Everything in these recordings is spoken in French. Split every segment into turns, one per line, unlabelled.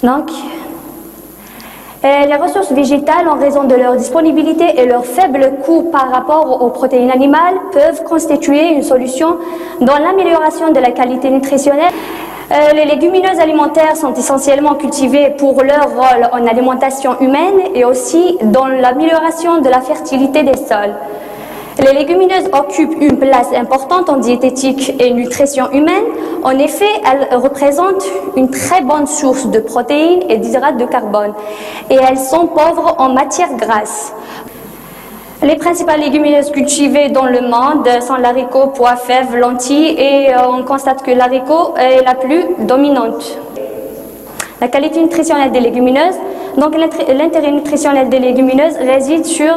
Donc, les ressources végétales, en raison de leur disponibilité et leur faible coût par rapport aux protéines animales, peuvent constituer une solution dans l'amélioration de la qualité nutritionnelle. Les légumineuses alimentaires sont essentiellement cultivées pour leur rôle en alimentation humaine et aussi dans l'amélioration de la fertilité des sols. Les légumineuses occupent une place importante en diététique et nutrition humaine. En effet, elles représentent une très bonne source de protéines et d'hydrates de carbone et elles sont pauvres en matières grasses. Les principales légumineuses cultivées dans le monde sont l'haricot, pois, fèves, lentilles et on constate que l'haricot est la plus dominante. La qualité nutritionnelle des légumineuses. Donc l'intérêt nutritionnel des légumineuses réside sur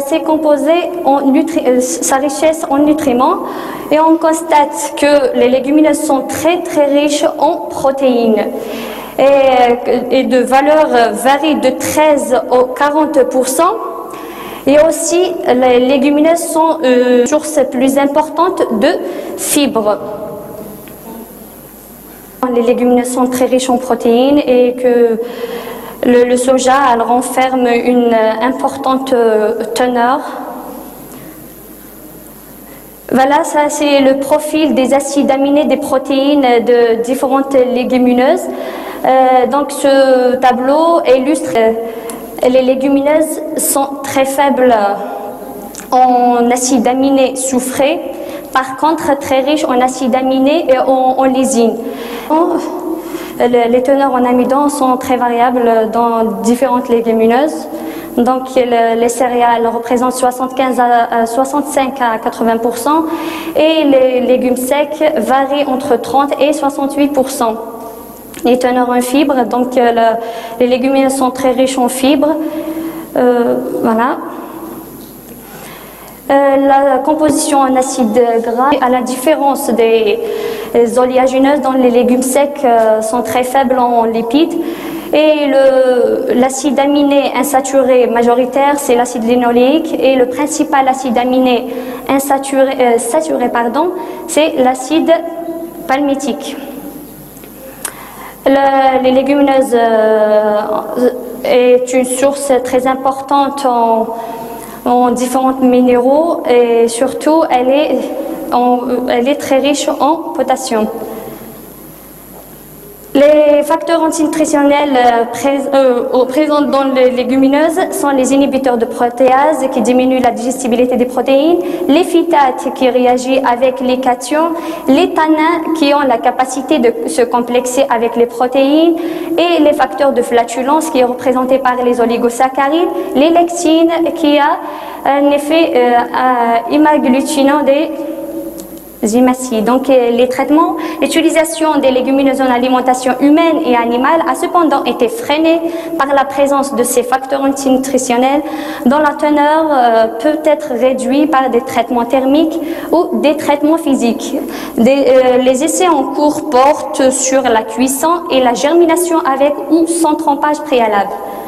ses composés, sa richesse en nutriments, et on constate que les légumineuses sont très riches en protéines et de valeurs varient de 13 au 40%. Et aussi, les légumineuses sont une source plus importante de fibres. Les légumineuses sont très riches en protéines et que le soja renferme une importante teneur. Voilà, ça c'est le profil des acides aminés des protéines de différentes légumineuses. Donc ce tableau illustre les légumineuses sont très faibles en acides aminés soufrés, par contre très riches en acides aminés et en lysine. Les teneurs en amidon sont très variables dans différentes légumineuses. Donc les céréales représentent 65 à 80% et les légumes secs varient entre 30 et 68%. Les teneurs en fibres, donc les légumineuses sont très riches en fibres. Voilà. La composition en acides gras, à la différence des oléagineuses, dont les légumes secs sont très faibles en lipides. Et l'acide aminé insaturé majoritaire, c'est l'acide linoléique, et le principal acide aminé saturé, c'est l'acide palmitique. Les légumineuses est une source très importante en différents minéraux et surtout elle est très riche en potassium. Les facteurs antinutritionnels présents dans les légumineuses sont les inhibiteurs de protéase qui diminuent la digestibilité des protéines, les phytates qui réagissent avec les cations, les tanins qui ont la capacité de se complexer avec les protéines et les facteurs de flatulence qui est représenté par les oligosaccharides, les lectines qui a un effet imaglutinant des Zimassi. Donc les traitements, l'utilisation des légumineuses en alimentation humaine et animale a cependant été freinée par la présence de ces facteurs antinutritionnels dont la teneur peut être réduite par des traitements thermiques ou des traitements physiques. Les essais en cours portent sur la cuisson et la germination avec ou sans trempage préalable.